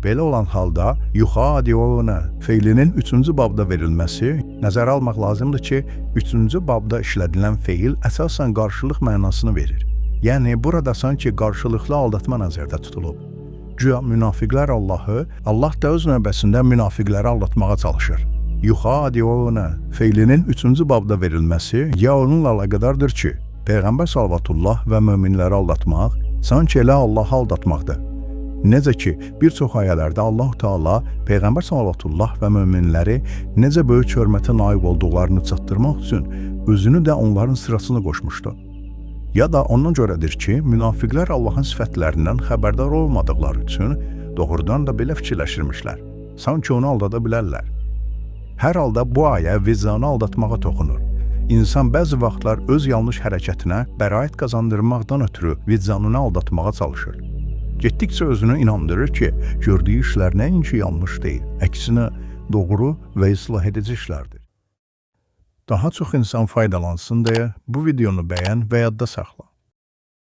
Belə olan halda yuxadiuna feilinin 3-cü babda verilməsi nəzərə almaq lazımdır ki, 3-cü babda işlədilən feil əsasən qarşılıq mənasını verir. Yəni burada sanki qarşılıqlı aldatma nəzərdə tutulub. Güya münafiqlər Allahı, Allah da öz növbəsində münafiqləri aldatmağa çalışır. Yuxadiuna feilinin 3-cü babda verilməsi ya onunla əlaqədardır ki, Peyğəmbər sallallahu və möminləri aldatmaq sanki elə Allahı aldatmaqdır. Necə ki, bir çox ayələrdə Allah Teala Peyğəmbər sallallahu və möminləri necə böyük hörmətə layiq olduqlarını çatdırmaq üçün özünü də onların sırasına qoşmuşdu. Ya da ondan görədir ki, münafiqlər Allahın sifətlərindən xəbərdar olmadıqları üçün doğrudan da belə fikirləşirmişlər. Sanki onu aldada bilərlər. Hər halda bu ayə vicdanı aldatmağa toxunur. İnsan bəzi vaxtlar öz yanlış hərəkətinə bəraət qazandırmaqdan ötürü vicdanını aldatmağa çalışır. Getdikcə özünü inandırır ki, gördüyü işlər nəinki yanlış deyil, əksinə doğru və islah edici işlərdir. Daha çox insan faydalansın deyə bu videonu bəyən və yadda saxla.